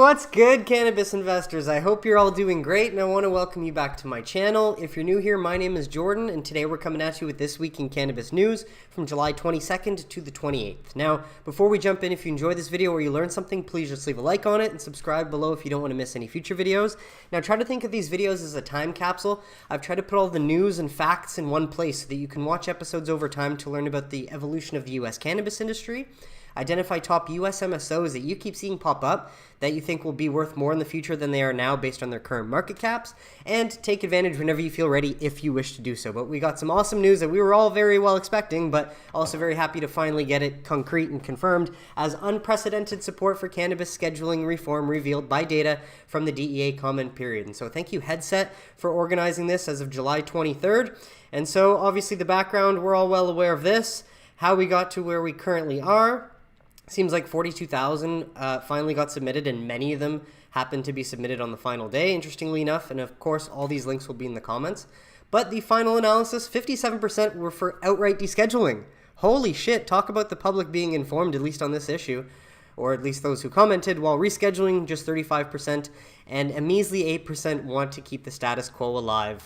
what's good, cannabis investors? I hope you're all doing great, and I want to welcome you back to my channel. If you're new here, my name is Jordan, and today we're coming at you with This Week in Cannabis News from July 22nd to the 28th. Now, before we jump in, if you enjoyed this video or you learned something, please just leave a like on it and subscribe below if you don't want to miss any future videos. Now, try to think of these videos as a time capsule. I've tried to put all the news and facts in one place so that you can watch episodes over time to learn about the evolution of the U.S. cannabis industry, identify top U.S. MSOs that you keep seeing pop up that you think will be worth more in the future than they are now based on their current market caps, and take advantage whenever you feel ready if you wish to do so. But we got some awesome news that we were all very well expecting, but also very happy to finally get it concrete and confirmed as unprecedented support for cannabis scheduling reform revealed by data from the DEA comment period. And so thank you, Headset, for organizing this as of July 23rd. And so obviously the background, we're all well aware of this, how we got to where we currently are. Seems like 42,000 finally got submitted, and many of them happened to be submitted on the final day, interestingly enough. And of course, all these links will be in the comments. But the final analysis, 57% were for outright descheduling. Holy shit, talk about the public being informed, at least on this issue, or at least those who commented, while rescheduling just 35%, and a measly 8% want to keep the status quo alive,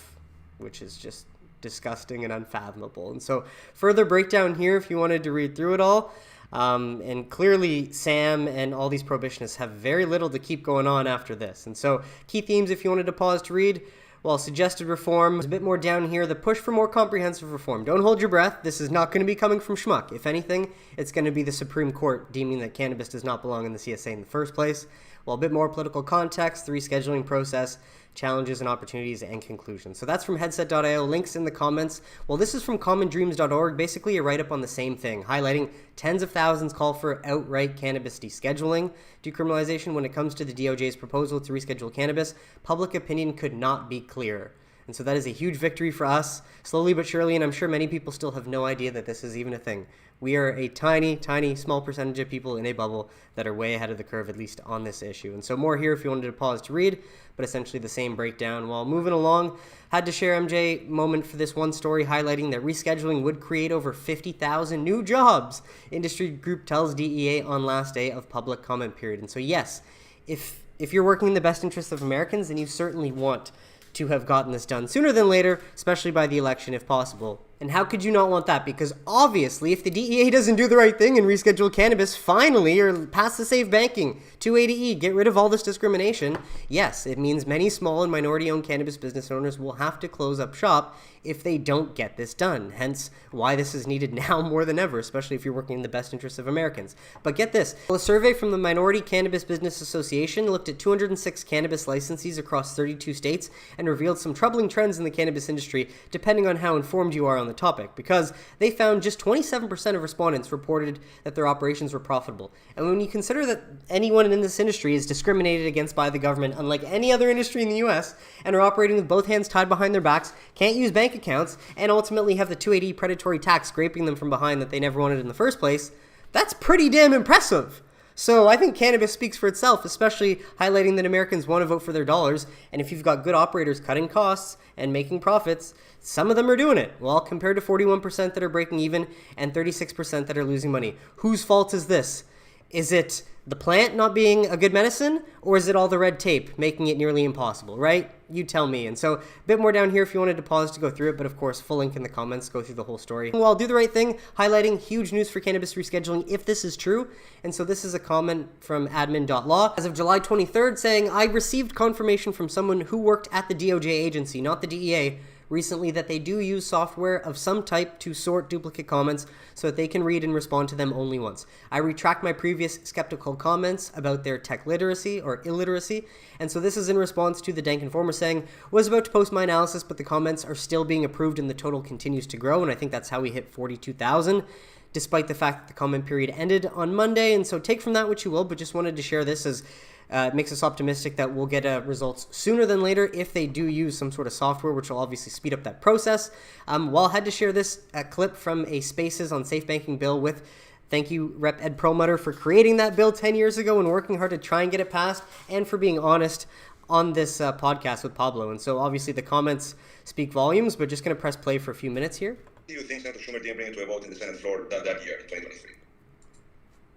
which is just disgusting and unfathomable. And so further breakdown here if you wanted to read through it all. And clearly Sam and all these prohibitionists have very little to keep going on after this. And so key themes, if you wanted to pause to read, well, suggested reform, a bit more down here, the push for more comprehensive reform. Don't hold your breath. This is not going to be coming from Schmuck. If anything, it's going to be the Supreme Court deeming that cannabis does not belong in the CSA in the first place. Well, a bit more political context, the rescheduling process, challenges and opportunities, and conclusions. So that's from Headset.io, links in the comments. Well, this is from commondreams.org, basically a write-up on the same thing, highlighting tens of thousands call for outright cannabis descheduling. Decriminalization when it comes to the DOJ's proposal to reschedule cannabis, public opinion could not be clearer. And so that is a huge victory for us, slowly but surely, and I'm sure many people still have no idea that this is even a thing. We are a tiny, small percentage of people in a bubble that are way ahead of the curve, at least on this issue. And so more here if you wanted to pause to read, but essentially the same breakdown. While moving along, had to share MJ moment for this one story highlighting that rescheduling would create over 50,000 new jobs. Industry group tells DEA on last day of public comment period. And so yes, if you're working in the best interests of Americans, then you certainly want to have gotten this done sooner than later, especially by the election if possible. And how could you not want that? Because obviously, if the DEA doesn't do the right thing and reschedule cannabis finally, or pass the safe banking, 280E, get rid of all this discrimination, yes, it means many small and minority-owned cannabis business owners will have to close up shop if they don't get this done. Hence, why this is needed now more than ever, especially if you're working in the best interests of Americans. But get this, a survey from the Minority Cannabis Business Association looked at 206 cannabis licensees across 32 states and revealed some troubling trends in the cannabis industry, depending on how informed you are on the topic, because they found just 27% of respondents reported that their operations were profitable. And when you consider that anyone in this industry is discriminated against by the government, unlike any other industry in the US, and are operating with both hands tied behind their backs, can't use bank accounts, and ultimately have the 280 predatory tax scraping them from behind that they never wanted in the first place, that's pretty damn impressive. So I think cannabis speaks for itself, especially highlighting that Americans want to vote for their dollars, and if you've got good operators cutting costs and making profits, some of them are doing it, well, compared to 41% that are breaking even and 36% that are losing money. Whose fault is this? Is it the plant not being a good medicine, or is it all the red tape making it nearly impossible, right? You tell me. And so a bit more down here if you wanted to pause to go through it, but of course, full link in the comments, go through the whole story. Well, do the right thing, highlighting huge news for cannabis rescheduling if this is true. And so this is a comment from admin.law as of July 23rd saying, I received confirmation from someone who worked at the DOJ agency, not the DEA, recently that they do use software of some type to sort duplicate comments so that they can read and respond to them only once. I retract my previous skeptical comments about their tech literacy or illiteracy, and so this is in response to the Dank Informer saying, was about to post my analysis, but the comments are still being approved and the total continues to grow, and I think that's how we hit 42,000. Despite the fact that the comment period ended on Monday, and so take from that what you will, but just wanted to share this as it makes us optimistic that we'll get results sooner than later if they do use some sort of software, which will obviously speed up that process. Well, I had to share this clip from a Spaces on Safe Banking bill with thank you, Rep. Ed Perlmutter, for creating that bill 10 years ago and working hard to try and get it passed, and for being honest on this podcast with Pablo. And so obviously the comments speak volumes, but just going to press play for a few minutes here. Do you think Senator Schumer didn't bring it to a vote in the Senate floor that year in 2023?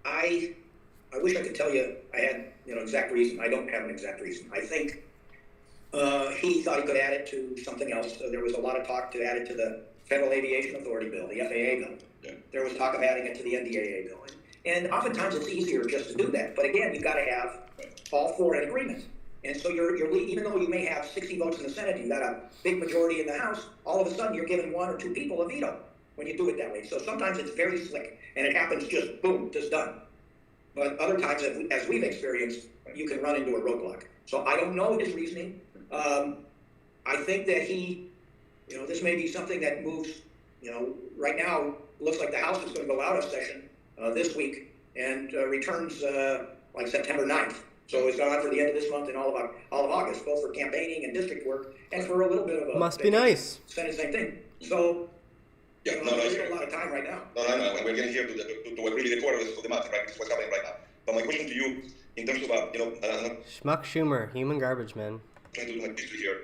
I I wish I could tell you I had, exact reason. I don't have an exact reason. I think he thought he could add it to something else. There was a lot of talk to add it to the Federal Aviation Authority bill, the FAA bill. Yeah. There was talk of adding it to the NDAA bill. And oftentimes it's easier just to do that. But again, you've got to have all four in agreement. And so you're even though you may have 60 votes in the Senate, you've got a big majority in the House, all of a sudden you're giving one or two people a veto when you do it that way. So sometimes it's very slick, and it happens just boom, just done. But other times, as we've experienced, you can run into a roadblock. So I don't know his reasoning. I think that this may be something that moves, right now, looks like the House is going to go out of session this week and returns like September 9th. So it's gone on for the end of this month and all of August, both for campaigning and district work and for a little bit of a... Must be nice. Senate, same thing. So, yeah, there's a lot of time right now. No, and we're getting here to what really the core of the matter, right? This is what's happening right now. But my question to you, in terms of, Schmuck Schumer, human garbage, man. Trying to do my history here.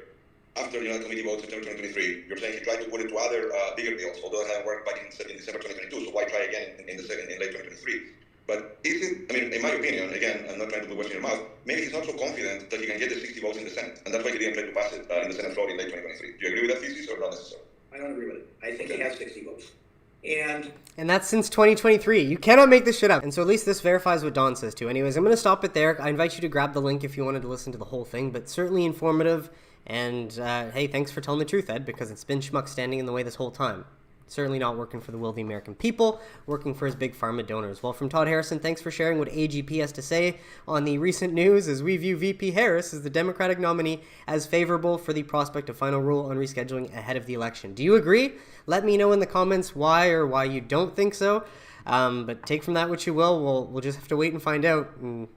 After committee votes in 2023, you're saying he tried to put it to other bigger bills, although it hadn't worked back in December 2022, so why try again in late 2023? But is it, in my opinion, again, I'm not trying to put words in your mouth, maybe he's not so confident that he can get the 60 votes in the Senate, and that's why he didn't try to pass it in the Senate floor in late 2023. Do you agree with that thesis or not necessarily? I don't agree with it. I think he has 60 votes. And that's since 2023. You cannot make this shit up. And so at least this verifies what Don says too. Anyways, I'm going to stop it there. I invite you to grab the link if you wanted to listen to the whole thing, but certainly informative. And hey, thanks for telling the truth, Ed, because it's been Schmuck standing in the way this whole time. Certainly not working for the will of the American people, working for his big pharma donors. Well, from Todd Harrison, thanks for sharing what AGP has to say on the recent news as we view VP Harris as the Democratic nominee as favorable for the prospect of final rule on rescheduling ahead of the election. Do you agree? Let me know in the comments why or why you don't think so. But take from that what you will. We'll just have to wait and find out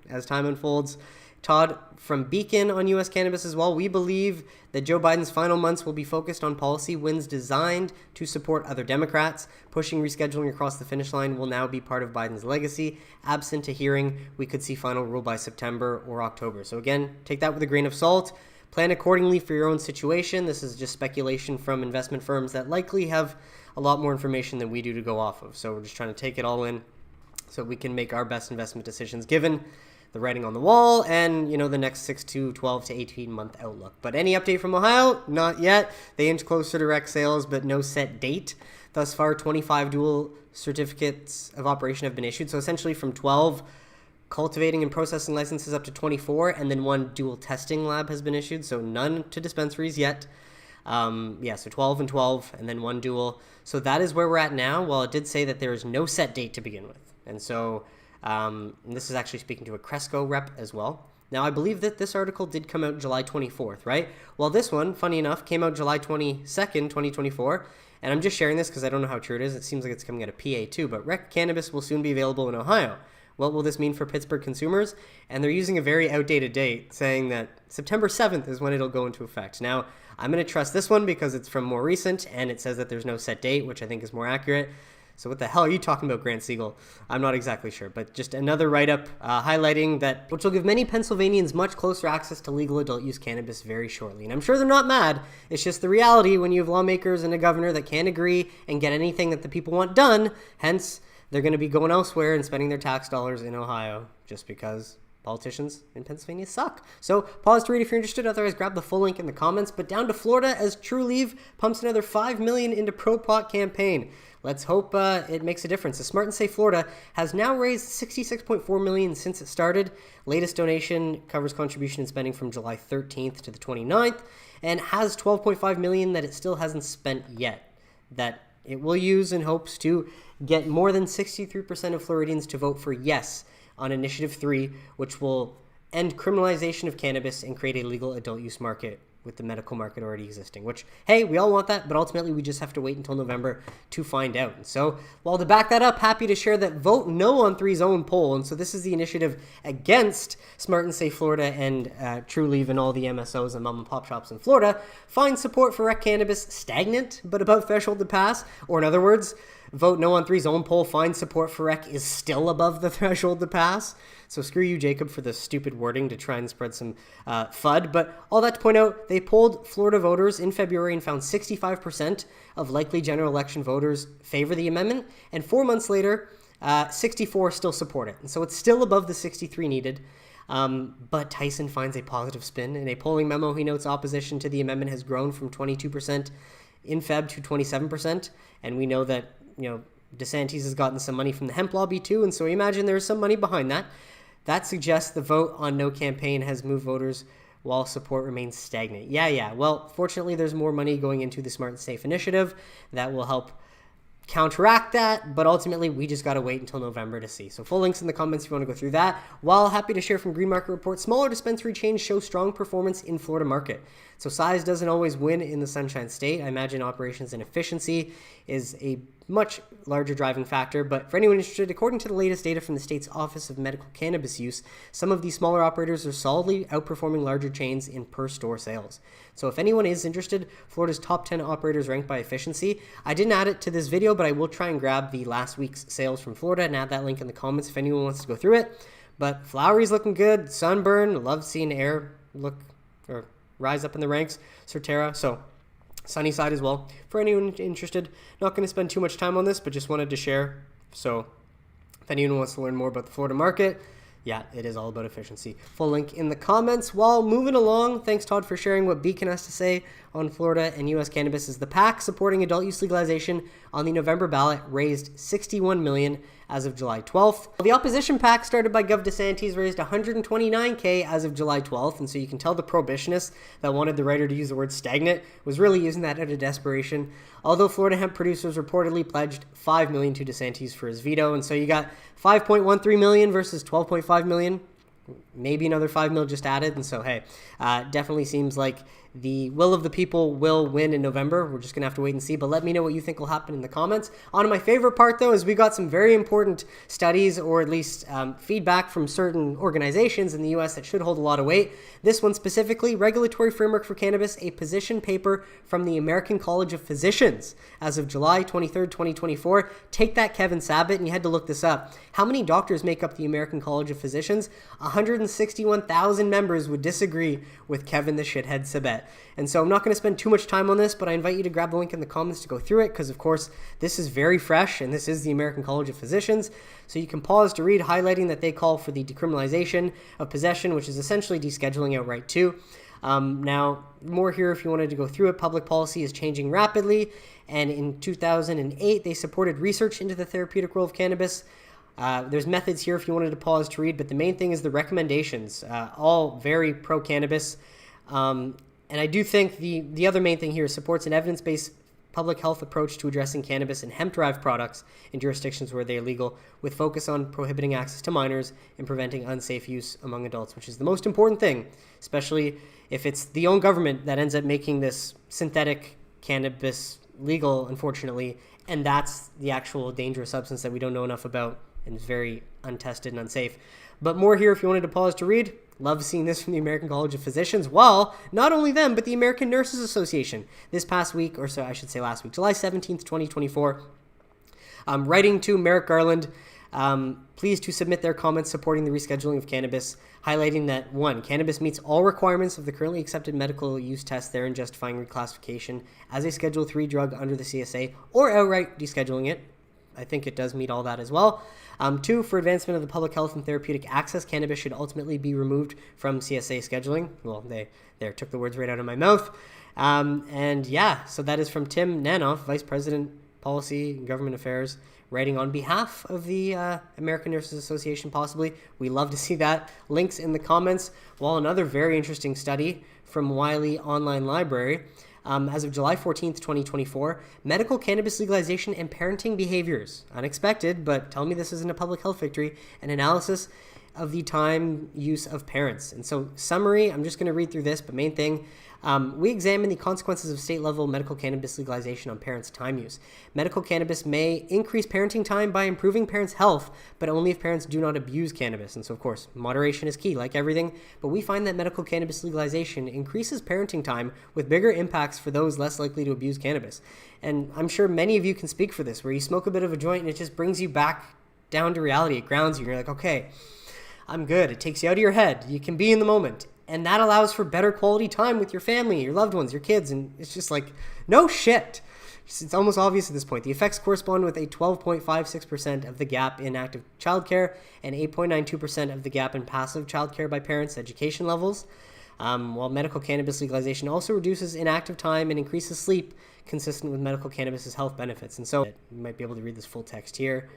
as time unfolds. Todd from Beacon on U.S. Cannabis as well. We believe that Joe Biden's final months will be focused on policy wins designed to support other Democrats. Pushing rescheduling across the finish line will now be part of Biden's legacy. Absent a hearing, we could see final rule by September or October. So again, take that with a grain of salt. Plan accordingly for your own situation. This is just speculation from investment firms that likely have a lot more information than we do to go off of. So we're just trying to take it all in so we can make our best investment decisions given the writing on the wall and, the next 6 to 12 to 18 month outlook. But any update from Ohio? Not yet. They inch closer to rec sales, but no set date. Thus far, 25 dual certificates of operation have been issued. So essentially from 12 cultivating and processing licenses up to 24, and then 1 dual testing lab has been issued. So none to dispensaries yet. So 12 and 12, and then 1 dual. So that is where we're at now. Well, it did say that there is no set date to begin with. And so... and this is actually speaking to a Cresco rep as well. Now, I believe that this article did come out July 24th, right? Well, this one, funny enough, came out July 22nd, 2024. And I'm just sharing this because I don't know how true it is. It seems like it's coming out of PA too. But rec cannabis will soon be available in Ohio. What will this mean for Pittsburgh consumers? And they're using a very outdated date, saying that September 7th is when it'll go into effect. Now, I'm going to trust this one because it's from more recent, and it says that there's no set date, which I think is more accurate. So what the hell are you talking about, Grant Siegel? I'm not exactly sure, but just another write-up highlighting that, which will give many Pennsylvanians much closer access to legal adult use cannabis very shortly. And I'm sure they're not mad. It's just the reality when you have lawmakers and a governor that can't agree and get anything that the people want done. Hence, they're going to be going elsewhere and spending their tax dollars in Ohio just because politicians in Pennsylvania suck. So pause to read if you're interested. Otherwise, grab the full link in the comments. But down to Florida as TruLeaf pumps another $5 million into pro-pot campaign. Let's hope it makes a difference. The Smart and Safe Florida has now raised $66.4 million since it started. Latest donation covers contribution and spending from July 13th to the 29th and has $12.5 million that it still hasn't spent yet, that it will use in hopes to get more than 63% of Floridians to vote for yes on Initiative 3, which will end criminalization of cannabis and create a legal adult use market with the medical market already existing, which, hey, we all want that, but ultimately we just have to wait until November to find out. And so, well, to back that up, happy to share that Vote No on 3's own poll, and so this is the initiative against Smart and Safe Florida and TruLeaf and all the MSOs and mom and pop shops in Florida, finds support for rec cannabis stagnant, but above threshold to pass, or in other words, Vote No on 3's own poll finds support for rec is still above the threshold to pass. So screw you, Jacob, for the stupid wording to try and spread some FUD. But all that to point out, they polled Florida voters in February and found 65% of likely general election voters favor the amendment. And 4 months later, 64 still support it. And so it's still above the 63 needed. But Tyson finds a positive spin. In a polling memo, he notes opposition to the amendment has grown from 22% in Feb to 27%. And we know that, DeSantis has gotten some money from the hemp lobby too. And so we imagine there's some money behind that. That suggests the vote on no campaign has moved voters while support remains stagnant. Yeah. Well, fortunately, there's more money going into the Smart and Safe initiative that will help counteract that, but ultimately we just got to wait until November to see. So full links in the comments if you want to go through that. While happy to share from Green Market Report, smaller dispensary chains show strong performance in Florida market. So size doesn't always win in the Sunshine State. I imagine operations and efficiency is a much larger driving factor, but for anyone interested, according to the latest data from the state's Office of Medical Cannabis Use, some of these smaller operators are solidly outperforming larger chains in per-store sales. So if anyone is interested, Florida's top 10 operators ranked by efficiency. I didn't add it to this video, but I will try and grab the last week's sales from Florida and add that link in the comments if anyone wants to go through it. But Flowery's looking good. Sunburn, love seeing Air rise up in the ranks. Certera, so Sunnyside as well. For anyone interested, not going to spend too much time on this, but just wanted to share. So if anyone wants to learn more about the Florida market, yeah, it is all about efficiency. Full link in the comments. While moving along, thanks Todd for sharing what Beacon has to say on Florida and U.S. cannabis. Is the PAC supporting adult use legalization on the November ballot raised $61 million as of July 12th. The opposition PAC started by Gov. DeSantis raised $129K as of July 12th, and so you can tell the prohibitionists that wanted the writer to use the word stagnant was really using that out of desperation. Although Florida hemp producers reportedly pledged $5 million to DeSantis for his veto, and so you got $5.13 million versus $12.5 million. Maybe another $5 million just added, and so hey, definitely seems like the will of the people will win in November. We're just going to have to wait and see, but let me know what you think will happen in the comments. On to my favorite part, though, is we got some very important studies, or at least feedback from certain organizations in the U.S. that should hold a lot of weight. This one specifically, Regulatory Framework for Cannabis, a position paper from the American College of Physicians as of July 23rd, 2024. Take that, Kevin Sabat, and you had to look this up. How many doctors make up the American College of Physicians? 161,000 members would disagree with Kevin the Shithead Sabat. And so I'm not going to spend too much time on this, but I invite you to grab the link in the comments to go through it, because of course this is very fresh, and this is the American College of Physicians. So you can pause to read, highlighting that they call for the decriminalization of possession, which is essentially descheduling outright too. Now, more here if you wanted to go through it. Public policy is changing rapidly, and in 2008 they supported research into the therapeutic role of cannabis. There's methods here if you wanted to pause to read, but the main thing is the recommendations, all very pro-cannabis. And I do think the other main thing here supports an evidence-based public health approach to addressing cannabis and hemp-derived products in jurisdictions where they are legal, with focus on prohibiting access to minors and preventing unsafe use among adults, which is the most important thing, especially if it's the own government that ends up making this synthetic cannabis legal, unfortunately, and that's the actual dangerous substance that we don't know enough about and is very untested and unsafe. But more here if you wanted to pause to read. Love seeing this from the American College of Physicians. While not only them, but the American Nurses Association this past week, or so I should say last week, July 17th, 2024, writing to Merrick Garland, pleased to submit their comments supporting the rescheduling of cannabis, highlighting that, 1, cannabis meets all requirements of the currently accepted medical use test, therein justifying reclassification as a Schedule III drug under the CSA, or outright descheduling it. I think it does meet all that as well. 2, for advancement of the public health and therapeutic access, cannabis should ultimately be removed from CSA scheduling. Well, they took the words right out of my mouth. And yeah, so that is from Tim Nanoff, Vice President, Policy and Government Affairs, writing on behalf of the American Nurses Association, possibly. We love to see that. Links in the comments. While another very interesting study from Wiley Online Library, as of July 14th, 2024, medical cannabis legalization and parenting behaviors. Unexpected, but tell me this isn't a public health victory. An analysis of the time use of parents. And so, summary, I'm just going to read through this, but main thing, we examine the consequences of state-level medical cannabis legalization on parents' time use. Medical cannabis may increase parenting time by improving parents' health, but only if parents do not abuse cannabis. And so, of course, moderation is key, like everything. But we find that medical cannabis legalization increases parenting time with bigger impacts for those less likely to abuse cannabis. And I'm sure many of you can speak for this, where you smoke a bit of a joint and it just brings you back down to reality. It grounds you. You're like, okay, I'm good. It takes you out of your head. You can be in the moment. And that allows for better quality time with your family, your loved ones, your kids. And it's just like, no shit. It's almost obvious at this point. The effects correspond with a 12.56% of the gap in active childcare and 8.92% of the gap in passive childcare by parents' education levels. While medical cannabis legalization also reduces inactive time and increases sleep, consistent with medical cannabis's health benefits. And so you might be able to read this full text here.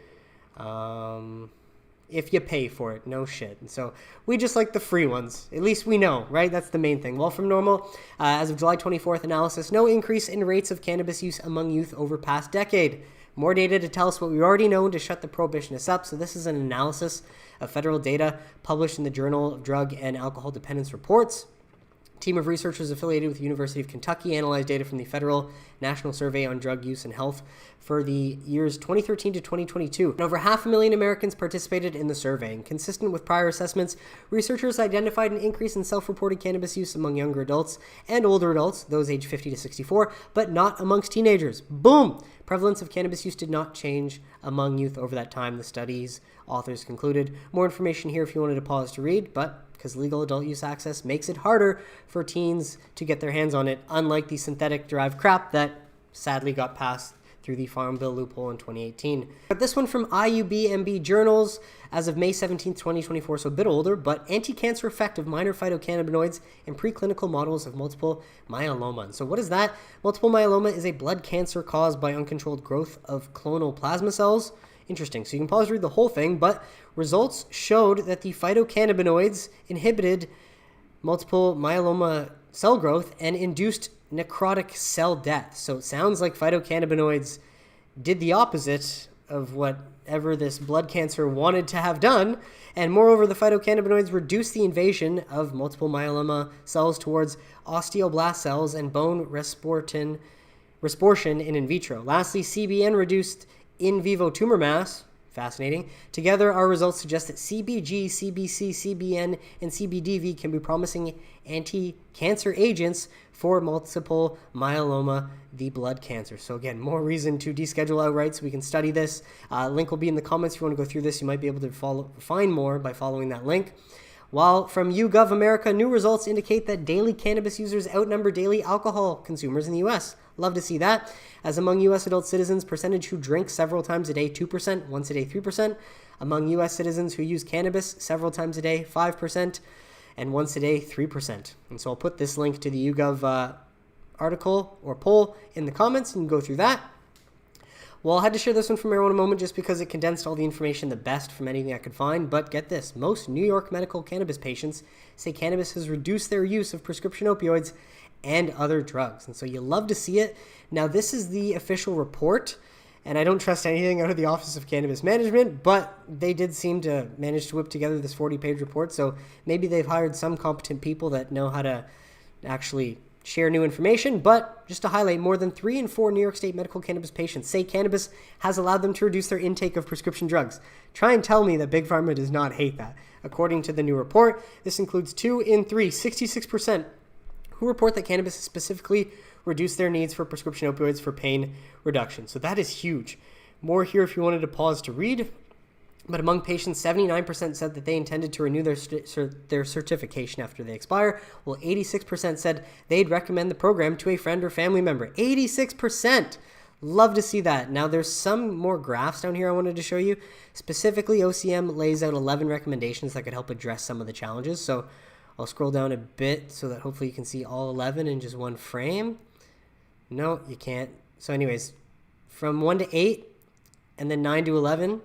If you pay for it, no shit. And so we just like the free ones. At least we know, right? That's the main thing. Well, from Norml, as of July 24th analysis, no increase in rates of cannabis use among youth over past decade. More data to tell us what we already know and to shut the prohibitionists up. So this is an analysis of federal data published in the Journal of Drug and Alcohol Dependence Reports. A team of researchers affiliated with the University of Kentucky analyzed data from the Federal National Survey on Drug Use and Health for the years 2013 to 2022. And over 500,000 Americans participated in the survey. And consistent with prior assessments, researchers identified an increase in self-reported cannabis use among younger adults and older adults, those aged 50 to 64, but not amongst teenagers. Boom! Prevalence of cannabis use did not change among youth over that time, the study's authors concluded. More information here if you wanted to pause to read, but because legal adult use access makes it harder for teens to get their hands on it, unlike the synthetic-derived crap that sadly got passed through the Farm Bill loophole in 2018. But this one from IUBMB Journals as of May 17, 2024, so a bit older, but anti-cancer effect of minor phytocannabinoids in preclinical models of multiple myeloma. And so what is that? Multiple myeloma is a blood cancer caused by uncontrolled growth of clonal plasma cells. Interesting. So you can pause to read the whole thing, but results showed that the phytocannabinoids inhibited multiple myeloma cell growth and induced necrotic cell death. So it sounds like phytocannabinoids did the opposite of whatever this blood cancer wanted to have done. And moreover, the phytocannabinoids reduced the invasion of multiple myeloma cells towards osteoblast cells and bone resportion in vitro. Lastly, CBN reduced in vivo tumor mass. Fascinating. Together, our results suggest that CBG, CBC, CBN, and CBDV can be promising anti-cancer agents for multiple myeloma, the blood cancer. So again, more reason to deschedule outright so we can study this. Link will be in the comments if you want to go through this. You might be able to find more by following that link. While from YouGov America, new results indicate that daily cannabis users outnumber daily alcohol consumers in the U.S. Love to see that. As among U.S. adult citizens, percentage who drink several times a day, 2%, once a day, 3%. Among U.S. citizens who use cannabis several times a day, 5%, and once a day, 3%. And so I'll put this link to the YouGov article or poll in the comments, and you can go through that. Well, I had to share this one from Marijuana Moment just because it condensed all the information the best from anything I could find. But get this, most New York medical cannabis patients say cannabis has reduced their use of prescription opioids and other drugs. And so you love to see it. Now, this is the official report, and I don't trust anything out of the Office of Cannabis Management, but they did seem to manage to whip together this 40-page report. So maybe they've hired some competent people that know how to actually share new information. But just to highlight, more than 3 in 4 New York State medical cannabis patients say cannabis has allowed them to reduce their intake of prescription drugs. Try and tell me that Big Pharma does not hate that. According to the new report, this includes 2 in 3, 66%, who report that cannabis has specifically reduced their needs for prescription opioids for pain reduction. So that is huge. More here if you wanted to pause to read. But among patients, 79% said that they intended to renew their certification after they expire, while 86% said they'd recommend the program to a friend or family member. 86%! Love to see that. Now, there's some more graphs down here I wanted to show you. Specifically, OCM lays out 11 recommendations that could help address some of the challenges. So I'll scroll down a bit so that hopefully you can see all 11 in just one frame. No, you can't. So anyways, from 1 to 8, and then 9 to 11,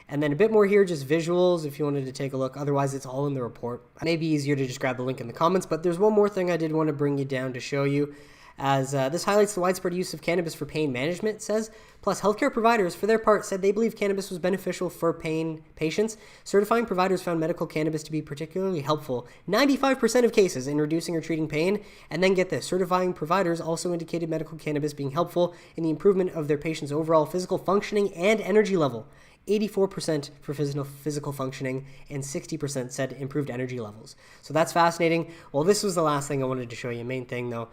and then a bit more here, just visuals if you wanted to take a look. Otherwise, it's all in the report. It may be easier to just grab the link in the comments, but there's one more thing I did want to bring you down to show you, as this highlights the widespread use of cannabis for pain management, it says. Plus, healthcare providers, for their part, said they believe cannabis was beneficial for pain patients. Certifying providers found medical cannabis to be particularly helpful 95% of cases in reducing or treating pain. And then get this, certifying providers also indicated medical cannabis being helpful in the improvement of their patients' overall physical functioning and energy level. 84% for physical functioning, and 60% said improved energy levels. So that's fascinating. Well, this was the last thing I wanted to show you. Main thing, though,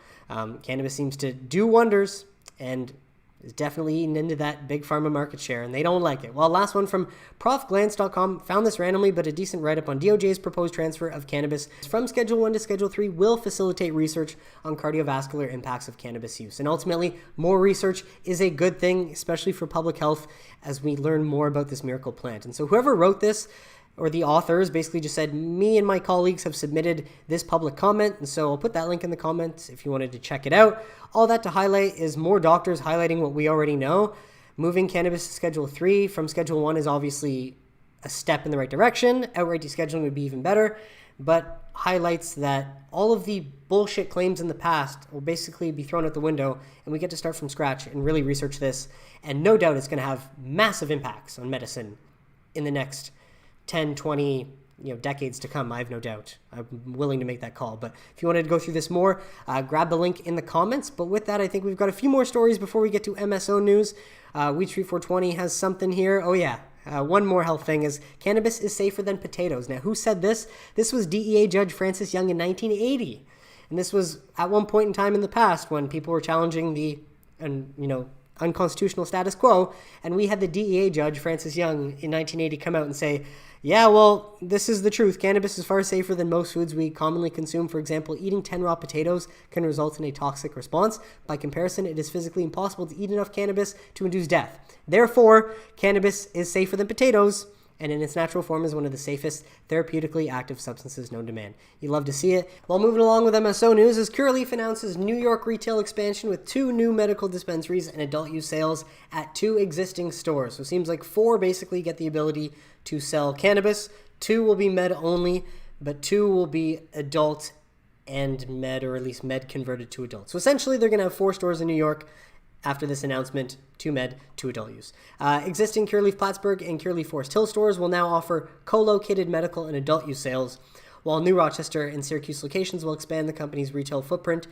cannabis seems to do wonders, and is definitely eating into that big pharma market share, and they don't like it. Well, last one from profglance.com, found this randomly, but a decent write-up on DOJ's proposed transfer of cannabis from Schedule 1 to Schedule 3 will facilitate research on cardiovascular impacts of cannabis use. And ultimately, more research is a good thing, especially for public health, as we learn more about this miracle plant. And so whoever wrote this, or the authors, basically just said, me and my colleagues have submitted this public comment, and so I'll put that link in the comments if you wanted to check it out. All that to highlight is more doctors highlighting what we already know. Moving cannabis to Schedule 3 from Schedule 1 is obviously a step in the right direction. Outright descheduling would be even better, but highlights that all of the bullshit claims in the past will basically be thrown out the window, and we get to start from scratch and really research this. And no doubt it's going to have massive impacts on medicine in the next 10, 20, decades to come. I have no doubt. I'm willing to make that call. But if you wanted to go through this more, grab the link in the comments. But with that, I think we've got a few more stories before we get to MSO news. Weed Street 420 has something here. Oh yeah. One more health thing is cannabis is safer than potatoes. Now, who said this? This was DEA Judge Francis Young in 1980. And this was at one point in time in the past when people were challenging the, unconstitutional status quo. And we had the DEA Judge Francis Young in 1980 come out and say, yeah, well, this is the truth. Cannabis is far safer than most foods we commonly consume. For example, eating 10 raw potatoes can result in a toxic response. By comparison, it is physically impossible to eat enough cannabis to induce death. Therefore, cannabis is safer than potatoes, and in its natural form is one of the safest therapeutically active substances known to man. You love to see it. While moving along with MSO news, as Curaleaf announces New York retail expansion with 2 new medical dispensaries and adult use sales at 2 existing stores. So it seems like 4 basically get the ability to sell cannabis. 2 will be med only, but 2 will be adult and med, or at least med converted to adult. So essentially they're going to have 4 stores in New York after this announcement, 2 med, 2 adult use. Existing Curaleaf Plattsburgh and Curaleaf Forest Hill stores will now offer co-located medical and adult use sales, while New Rochester and Syracuse locations will expand the company's retail footprint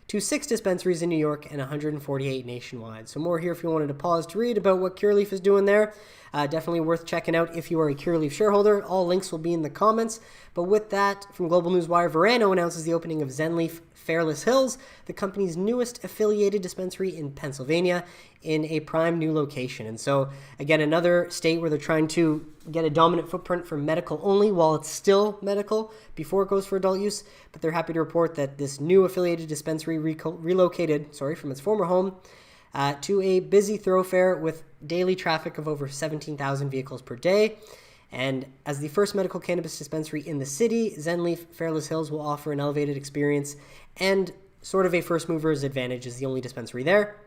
to 6 dispensaries in New York and 148 nationwide. So more here if you wanted to pause to read about what Curaleaf is doing there. Definitely worth checking out if you are a Curaleaf shareholder. All links will be in the comments. But with that, from Global Newswire, Verano announces the opening of ZenLeaf Fairless Hills, the company's newest affiliated dispensary in Pennsylvania, in a prime new location. And so, again, another state where they're trying to get a dominant footprint for medical only while it's still medical before it goes for adult use. But they're happy to report that this new affiliated dispensary relocated from its former home to a busy thoroughfare with daily traffic of over 17,000 vehicles per day. And as the first medical cannabis dispensary in the city, ZenLeaf Fairless Hills will offer an elevated experience and sort of a first mover's advantage as the only dispensary there.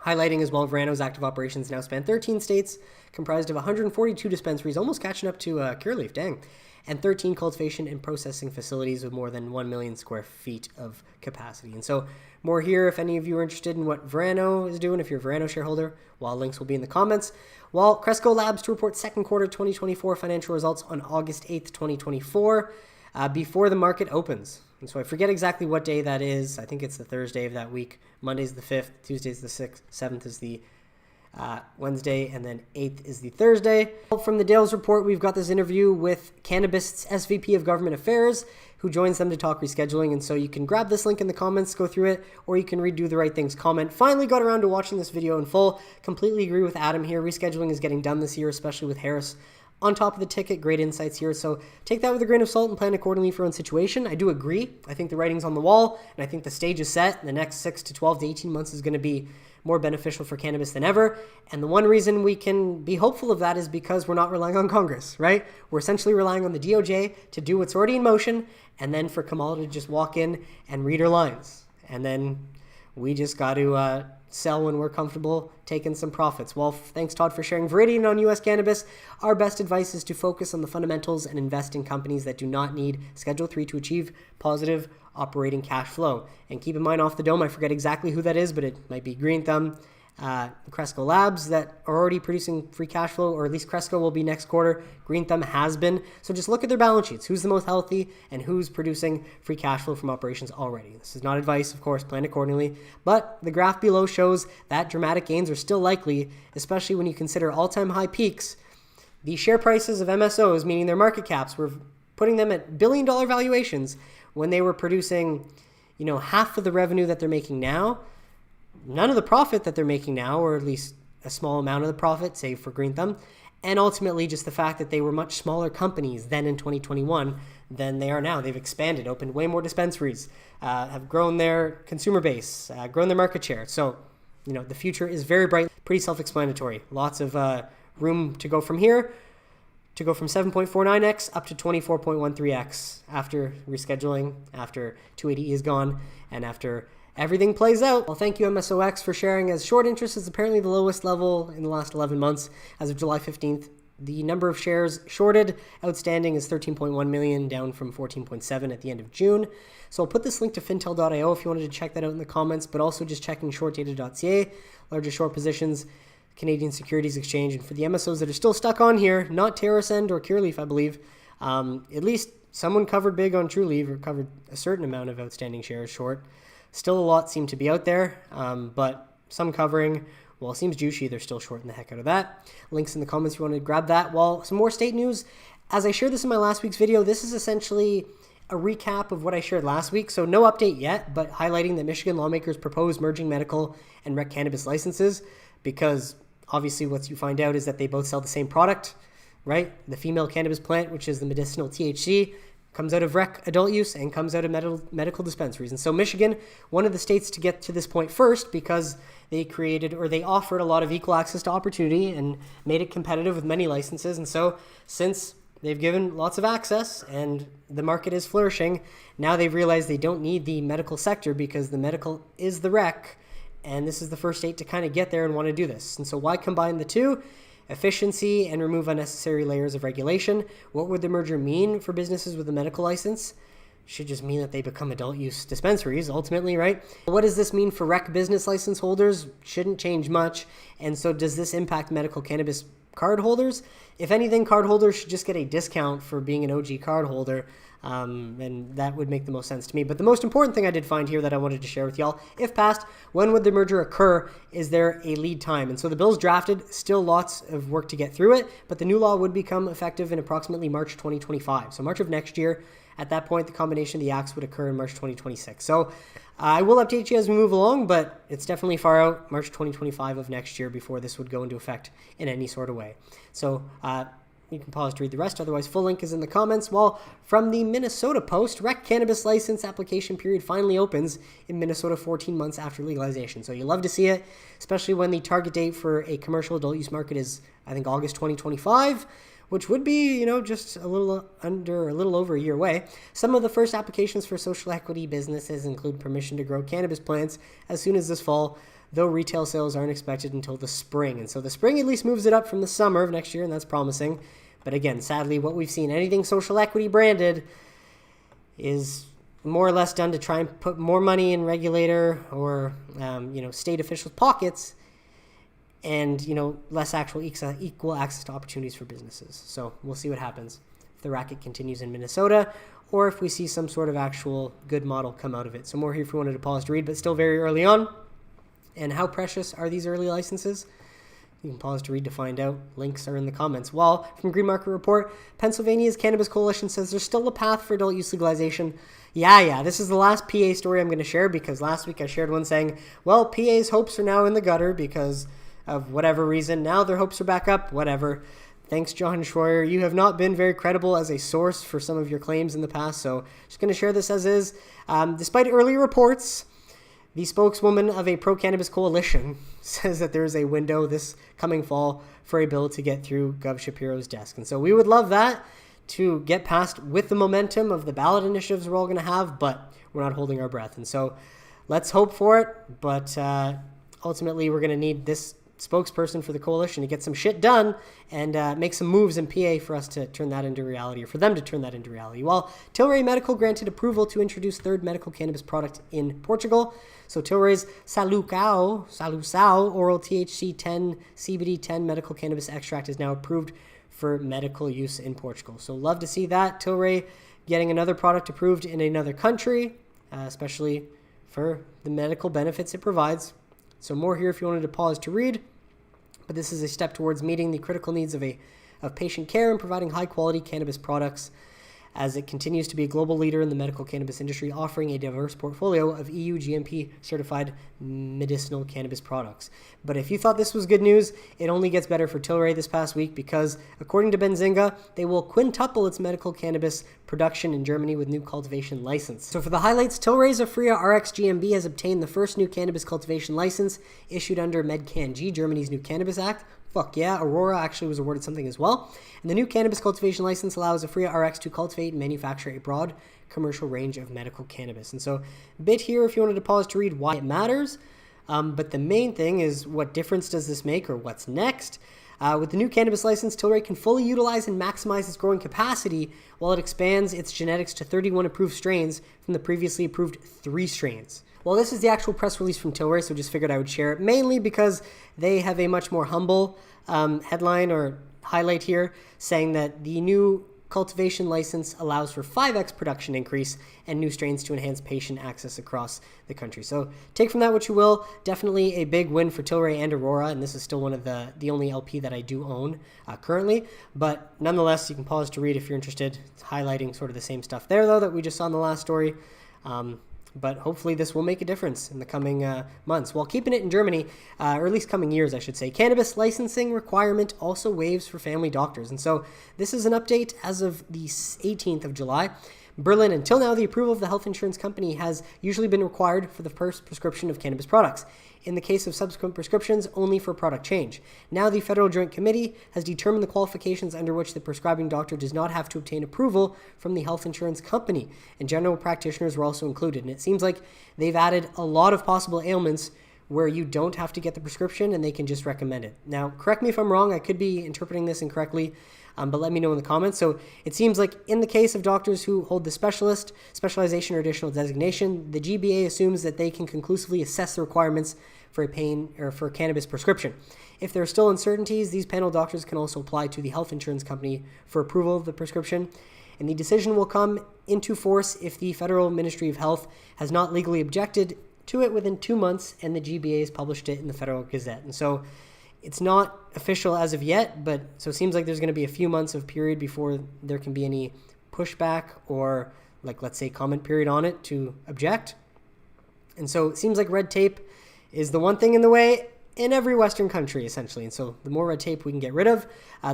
Highlighting as well, Verano's active operations now span 13 states, comprised of 142 dispensaries, almost catching up to Curaleaf, dang, and 13 cultivation and processing facilities with more than 1 million square feet of capacity. And so more here if any of you are interested in what Verano is doing, if you're a Verano shareholder, while links will be in the comments. While Cresco Labs to report second quarter 2024 financial results on August 8th, 2024, before the market opens. And so I forget exactly what day that is. I think it's the Thursday of that week. Monday's the 5th, Tuesday's the 6th, 7th is the Wednesday, and then 8th is the Thursday. From the Dales Report, we've got this interview with Cannabis' SVP of Government Affairs, who joins them to talk rescheduling. And so you can grab this link in the comments, go through it, or you can read Do the Right Things comment. Finally got around to watching this video in full. Completely agree with Adam here. Rescheduling is getting done this year, especially with Harris on top of the ticket. Great insights here. So take that with a grain of salt and plan accordingly for your own situation. I do agree. I think the writing's on the wall, and I think the stage is set. The next 6 to 12 to 18 months is going to be more beneficial for cannabis than ever. And the one reason we can be hopeful of that is because we're not relying on Congress, right? We're essentially relying on the DOJ to do what's already in motion, and then for Kamala to just walk in and read her lines. And then we just got to sell when we're comfortable taking some profits. Well, thanks, Todd, for sharing Viridian on U.S. cannabis. Our best advice is to focus on the fundamentals and invest in companies that do not need Schedule 3 to achieve positive operating cash flow. And keep in mind, off the dome, I forget exactly who that is, but it might be Green Thumb, Cresco Labs that are already producing free cash flow, or at least Cresco will be next quarter. Green Thumb has been. So just look at their balance sheets. Who's the most healthy and who's producing free cash flow from operations already? This is not advice, of course, plan accordingly. But the graph below shows that dramatic gains are still likely, especially when you consider all-time high peaks. The share prices of MSOs, meaning their market caps, were putting them at billion-dollar valuations when they were producing, half of the revenue that they're making now. none of the profit that they're making now, or at least a small amount of the profit, save for Green Thumb, and ultimately just the fact that they were much smaller companies then in 2021 than they are now. They've expanded, opened way more dispensaries, have grown their consumer base, grown their market share. So, the future is very bright, pretty self-explanatory. Lots of room to go from here, to go from 7.49x up to 24.13x after rescheduling, after 280E is gone, and after everything plays out. Well, thank you, MSOX, for sharing, as short interest is apparently the lowest level in the last 11 months. As of July 15th, the number of shares shorted outstanding is 13.1 million, down from 14.7 at the end of June. So I'll put this link to fintel.io if you wanted to check that out in the comments, but also just checking Shortdata.ca, largest short positions, Canadian Securities Exchange. And for the MSOs that are still stuck on here, not TerraSend or Curaleaf, I believe, at least someone covered big on TrueLeaf, or covered a certain amount of outstanding shares short. Still a lot seem to be out there, but some covering. Well, it seems juicy. They're still shorting the heck out of that. Links in the comments if you want to grab that. Well, some more state news. As I shared this in my last week's video, this is essentially a recap of what I shared last week. So no update yet, but highlighting that Michigan lawmakers propose merging medical and rec cannabis licenses, because obviously what you find out is that they both sell the same product, right? The female cannabis plant, which is the medicinal THC, comes out of rec adult use and comes out of medical dispensaries. And so Michigan, one of the states to get to this point first, because they created, or they offered, a lot of equal access to opportunity and made it competitive with many licenses. And so since they've given lots of access and the market is flourishing, now they've realized they don't need the medical sector, because the medical is the rec, and this is the first state to kind of get there and want to do this. And so why combine the two? Efficiency and remove unnecessary layers of regulation. What would the merger mean for businesses with a medical license? Should just mean that they become adult use dispensaries ultimately, right? What does this mean for rec business license holders? Shouldn't change much. And so does this impact medical cannabis card holders? If anything, card holders should just get a discount for being an OG card holder. And that would make the most sense to me. But the most important thing I did find here that I wanted to share with y'all, if passed, when would the merger occur? Is there a lead time? And so the bill's drafted, still lots of work to get through it, but the new law would become effective in approximately March 2025. So March of next year. At that point, the combination of the acts would occur in March 2026. So I will update you as we move along, but it's definitely far out, March 2025 of next year, before this would go into effect in any sort of way. So you can pause to read the rest. Otherwise, full link is in the comments. Well, from the Minnesota Post, rec cannabis license application period finally opens in Minnesota 14 months after legalization. So you love to see it, especially when the target date for a commercial adult use market is, I think, August 2025, which would be, just a little over a year away. Some of the first applications for social equity businesses include permission to grow cannabis plants as soon as this fall, though retail sales aren't expected until the spring. And so the spring at least moves it up from the summer of next year, and that's promising. But again, sadly, what we've seen, anything social equity branded, is more or less done to try and put more money in regulator or, state officials' pockets, and, less actual equal access to opportunities for businesses. So we'll see what happens if the racket continues in Minnesota, or if we see some sort of actual good model come out of it. So more here if you wanted to pause to read, but still very early on. And how precious are these early licenses? You can pause to read to find out. Links are in the comments. Well, from Green Market Report, Pennsylvania's Cannabis Coalition says there's still a path for adult use legalization. Yeah, this is the last PA story I'm going to share, because last week I shared one saying, well, PA's hopes are now in the gutter because of whatever reason. Now their hopes are back up, whatever. Thanks, John Schroyer. You have not been very credible as a source for some of your claims in the past, so just going to share this as is. Despite earlier reports, the spokeswoman of a pro-cannabis coalition says that there is a window this coming fall for a bill to get through Gov Shapiro's desk. And so we would love that to get passed with the momentum of the ballot initiatives we're all going to have, but we're not holding our breath. And so let's hope for it. But ultimately, we're going to need this spokesperson for the coalition to get some shit done and make some moves in PA for us to turn that into reality, or for them to turn that into reality. Well, Tilray Medical granted approval to introduce third medical cannabis product in Portugal. So Tilray's Salusao oral THC 10 CBD 10 medical cannabis extract is now approved for medical use in Portugal. So love to see that. Tilray getting another product approved in another country, especially for the medical benefits it provides. So more here if you wanted to pause to read. But this is a step towards meeting the critical needs of patient care and providing high-quality cannabis products. as it continues to be a global leader in the medical cannabis industry, offering a diverse portfolio of EU GMP certified medicinal cannabis products. But if you thought this was good news, it only gets better for Tilray this past week because, according to Benzinga, they will quintuple its medical cannabis production in Germany with new cultivation license. So for the highlights, Tilray's Aphria RX GmbH has obtained the first new cannabis cultivation license issued under MedCanG, Germany's new cannabis act. Fuck yeah, Aurora actually was awarded something as well. And the new cannabis cultivation license allows Aphria RX to cultivate and manufacture a broad commercial range of medical cannabis. And so, a bit here if you wanted to pause to read why it matters. But the main thing is, what difference does this make, or what's next? With the new cannabis license, Tilray can fully utilize and maximize its growing capacity while it expands its genetics to 31 approved strains from the previously approved 3 strains. Well, this is the actual press release from Tilray, so just figured I would share it, mainly because they have a much more humble headline or highlight here, saying that the new cultivation license allows for 5x production increase and new strains to enhance patient access across the country. So take from that what you will. Definitely a big win for Tilray and Aurora, and this is still one of the only LP that I do own currently. But nonetheless, you can pause to read if you're interested. It's highlighting sort of the same stuff there, though, that we just saw in the last story. But hopefully this will make a difference in the coming months. While keeping it in Germany, or at least coming years, I should say, cannabis licensing requirement also waives for family doctors. And so this is an update as of the 18th of July. Berlin, until now, the approval of the health insurance company has usually been required for the first prescription of cannabis products. In the case of subsequent prescriptions, only for product change. Now the Federal Joint Committee has determined the qualifications under which the prescribing doctor does not have to obtain approval from the health insurance company, and general practitioners were also included. And it seems like they've added a lot of possible ailments where you don't have to get the prescription and they can just recommend it. Now, correct me if I'm wrong, I could be interpreting this incorrectly, but let me know in the comments. So it seems like in the case of doctors who hold the specialization, or additional designation, the GBA assumes that they can conclusively assess the requirements for a pain or for a cannabis prescription. If there are still uncertainties, these panel doctors can also apply to the health insurance company for approval of the prescription. And the decision will come into force if the Federal Ministry of Health has not legally objected to it within 2 months and the GBA has published it in the Federal Gazette. And so it's not official as of yet, but so it seems like there's going to be a few months of period before there can be any pushback or, like, let's say, comment period on it to object. And so it seems like red tape is the one thing in the way in every Western country, essentially. And so the more red tape we can get rid of,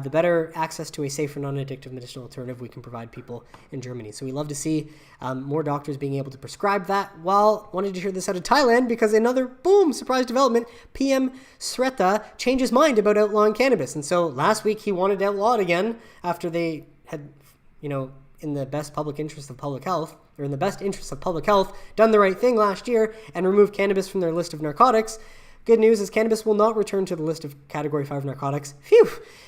the better access to a safer, non-addictive medicinal alternative we can provide people in Germany. So we love to see more doctors being able to prescribe that. While wanted to hear this out of Thailand, because another, boom, surprise development, PM Sreta changed his mind about outlawing cannabis. And so last week he wanted to outlaw it again after they had, in the best public interest of public health, or in the best interest of public health, done the right thing last year and removed cannabis from their list of narcotics. Good news is cannabis will not return to the list of Category 5 narcotics,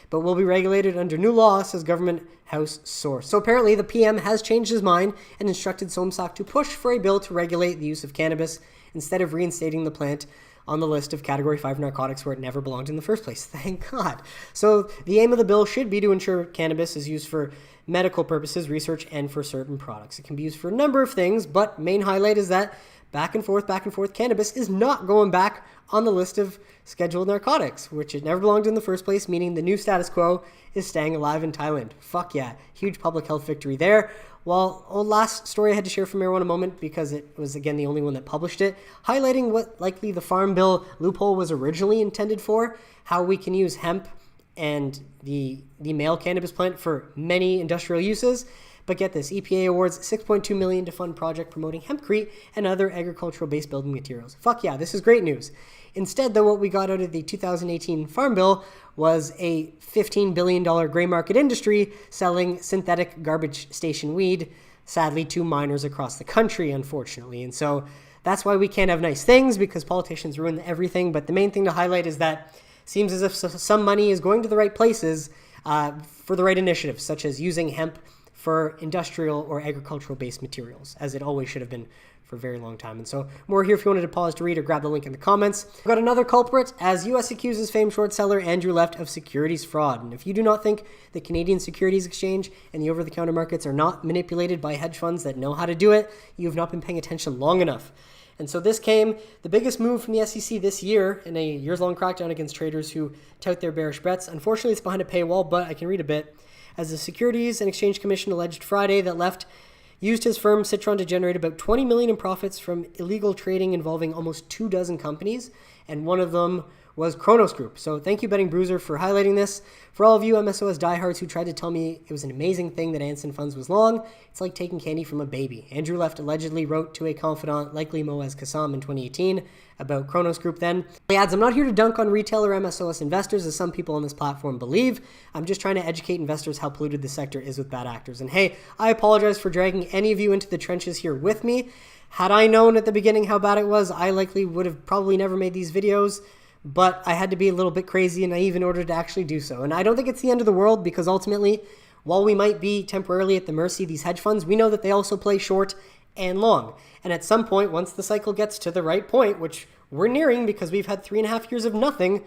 but will be regulated under new law, says government house source. So apparently the PM has changed his mind and instructed Somsak to push for a bill to regulate the use of cannabis instead of reinstating the plant on the list of Category 5 narcotics where it never belonged in the first place. Thank God. So the aim of the bill should be to ensure cannabis is used for medical purposes, research, and for certain products. It can be used for a number of things, but main highlight is that back and forth, cannabis is not going back on the list of scheduled narcotics, which it never belonged in the first place, meaning the new status quo is staying alive in Thailand. Fuck yeah. Huge public health victory there. Well, last story I had to share from Marijuana Moment, because it was, again, the only one that published it, highlighting what likely the Farm Bill loophole was originally intended for, how we can use hemp and the male cannabis plant for many industrial uses. But get this, EPA awards $6.2 million to fund project promoting hempcrete and other agricultural-based building materials. Fuck yeah, this is great news. Instead, though, what we got out of the 2018 Farm Bill was a $15 billion gray market industry selling synthetic garbage station weed, sadly, to minors across the country, unfortunately. And so that's why we can't have nice things, because politicians ruin everything. But the main thing to highlight is that it seems as if some money is going to the right places for the right initiatives, such as using hemp for industrial or agricultural-based materials, as it always should have been for a very long time. And so more here if you wanted to pause to read or grab the link in the comments. We've got another culprit, as U.S. accuses famed short seller Andrew Left of securities fraud. And if you do not think the Canadian Securities Exchange and the over-the-counter markets are not manipulated by hedge funds that know how to do it, you have not been paying attention long enough. And so this came, the biggest move from the SEC this year in a years-long crackdown against traders who tout their bearish bets. Unfortunately, it's behind a paywall, but I can read a bit. as the Securities and Exchange Commission alleged Friday that Left used his firm Citron to generate about $20 million in profits from illegal trading involving almost 24 companies, and one of them was Kronos Group. So thank you, Betting Bruiser, for highlighting this. For all of you MSOS diehards who tried to tell me it was an amazing thing that Anson Funds was long, it's like taking candy from a baby. Andrew Left allegedly wrote to a confidant, likely Moaz Kassam, in 2018 about Kronos Group then. He adds, I'm not here to dunk on retail or MSOS investors, as some people on this platform believe. I'm just trying to educate investors how polluted the sector is with bad actors. And hey, I apologize for dragging any of you into the trenches here with me. Had I known at the beginning how bad it was, I likely would have probably never made these videos. But I had to be a little bit crazy and naive in order to actually do so. And I don't think it's the end of the world, because ultimately, while we might be temporarily at the mercy of these hedge funds, we know that they also play short and long. And at some point, once the cycle gets to the right point, which we're nearing because we've had 3.5 years of nothing,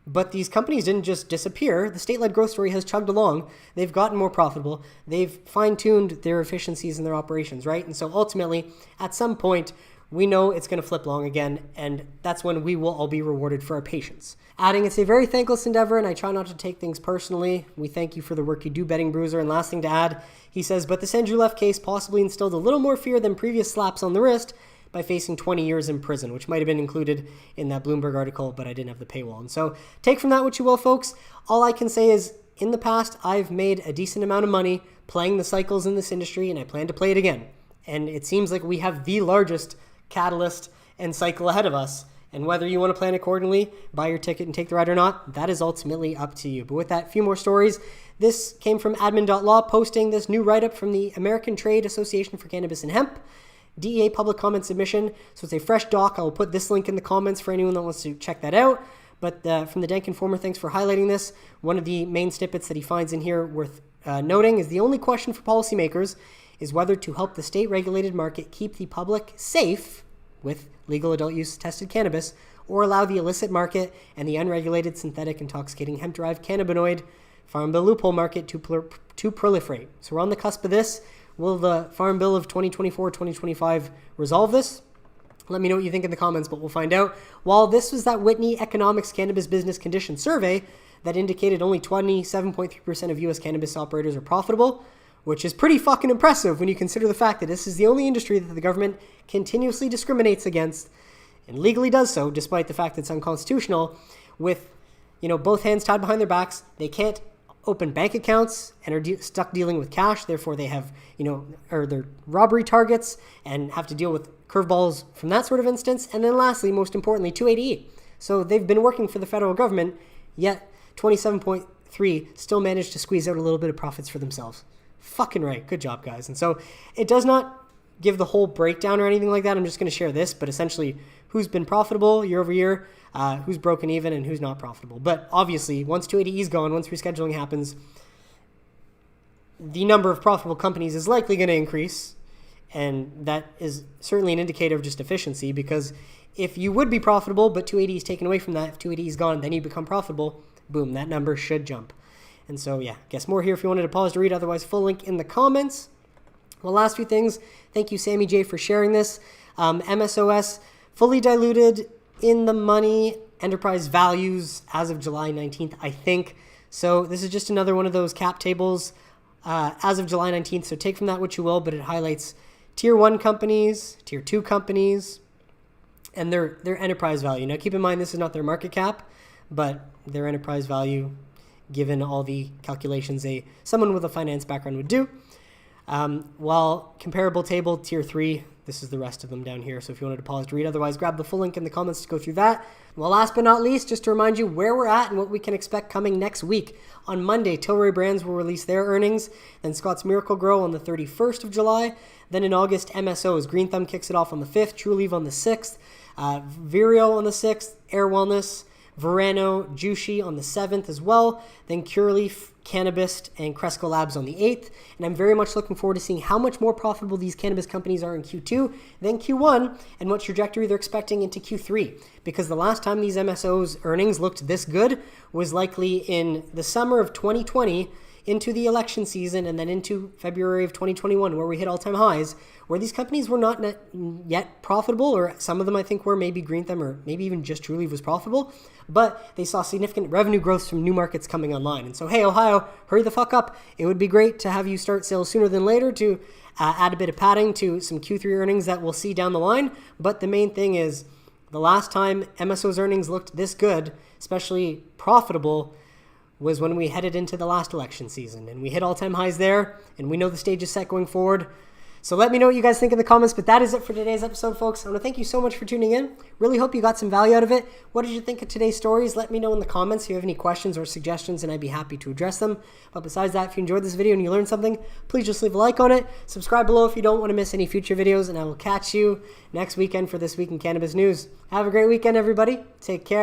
but these companies didn't just disappear. The state-led growth story has chugged along. They've gotten more profitable. They've fine-tuned their efficiencies in their operations, right? And so ultimately, at some point, we know it's going to flip long again, and that's when we will all be rewarded for our patience. Adding, it's a very thankless endeavor, and I try not to take things personally. We thank you for the work you do, Betting Bruiser. And last thing to add, he says, but this Andrew Left case possibly instilled a little more fear than previous slaps on the wrist by facing 20 years in prison, which might have been included in that Bloomberg article, but I didn't have the paywall. And so take from that what you will, folks. All I can say is, in the past, I've made a decent amount of money playing the cycles in this industry, and I plan to play it again. And it seems like we have the largest catalyst and cycle ahead of us, and whether you want to plan accordingly, buy your ticket and take the ride or not, that is ultimately up to you. But with that, a few more stories. This came from admin.law, posting this new write-up from the American Trade Association for Cannabis and Hemp, DEA public comment submission. So it's a fresh doc. I will put this link in the comments for anyone that wants to check that out. But from the Dank Informer, thanks for highlighting this. One of the main snippets that he finds in here worth noting is the only question for policymakers is whether to help the state-regulated market keep the public safe with legal adult-use tested cannabis, or allow the illicit market and the unregulated synthetic intoxicating hemp-derived cannabinoid Farm Bill loophole market to proliferate. So we're on the cusp of this. Will the Farm Bill of 2024-2025 resolve this? Let me know what you think in the comments, but we'll find out. While this was that Whitney Economics Cannabis Business Condition Survey that indicated only 27.3% of U.S. cannabis operators are profitable, which is pretty fucking impressive when you consider the fact that this is the only industry that the government continuously discriminates against and legally does so, despite the fact that it's unconstitutional, with, both hands tied behind their backs. They can't open bank accounts and are stuck dealing with cash. Therefore, they have, or they're robbery targets and have to deal with curveballs from that sort of instance. And then lastly, most importantly, 280E. So they've been working for the federal government, yet 27.3 still managed to squeeze out a little bit of profits for themselves. Fucking right. Good job, guys. And so it does not give the whole breakdown or anything like that. I'm just going to share this, but essentially who's been profitable year over year, who's broken even, and who's not profitable. But obviously, once 280E is gone, once rescheduling happens, the number of profitable companies is likely going to increase. And that is certainly an indicator of just efficiency, because if you would be profitable, but 280E is taken away from that, if 280E is gone, then you become profitable, boom, that number should jump. And so, yeah, guess more here if you wanted to pause to read. Otherwise, full link in the comments. Well, last few things. Thank you, Sammy J, for sharing this. MSOS, fully diluted in the money enterprise values as of July 19th, I think. So this is just another one of those cap tables as of July 19th. So take from that what you will, but it highlights Tier 1 companies, Tier 2 companies, and their enterprise value. Now, keep in mind, this is not their market cap, but their enterprise value, given all the calculations someone with a finance background would do. While comparable table, Tier 3, this is the rest of them down here. So if you wanted to pause to read, otherwise grab the full link in the comments to go through that. Well, last but not least, just to remind you where we're at and what we can expect coming next week. On Monday, Tilray Brands will release their earnings. Then Scott's Miracle Grow on the 31st of July. Then in August, MSOs. Green Thumb kicks it off on the 5th. Trulieve on the 6th. Vireo on the 6th. Air Wellness. Verano, Jushi on the 7th as well. Then CureLeaf, Cannabis, and Cresco Labs on the 8th. And I'm very much looking forward to seeing how much more profitable these cannabis companies are in Q2 than Q1, and what trajectory they're expecting into Q3. Because the last time these MSOs' earnings looked this good was likely in the summer of 2020 into the election season and then into February of 2021, where we hit all-time highs, where these companies were not yet profitable, or some of them I think were, maybe Green Thumb or maybe even just Trulieve was profitable, but they saw significant revenue growth from new markets coming online. And so, hey, Ohio, hurry the fuck up. It would be great to have you start sales sooner than later to add a bit of padding to some Q3 earnings that we'll see down the line. But the main thing is, the last time MSO's earnings looked this good, especially profitable, was when we headed into the last election season. And we hit all-time highs there, and we know the stage is set going forward. So let me know what you guys think in the comments, but that is it for today's episode, folks. I want to thank you so much for tuning in. Really hope you got some value out of it. What did you think of today's stories? Let me know in the comments if you have any questions or suggestions, and I'd be happy to address them. But besides that, if you enjoyed this video and you learned something, please just leave a like on it. Subscribe below if you don't want to miss any future videos, and I will catch you next weekend for This Week in Cannabis News. Have a great weekend, everybody. Take care.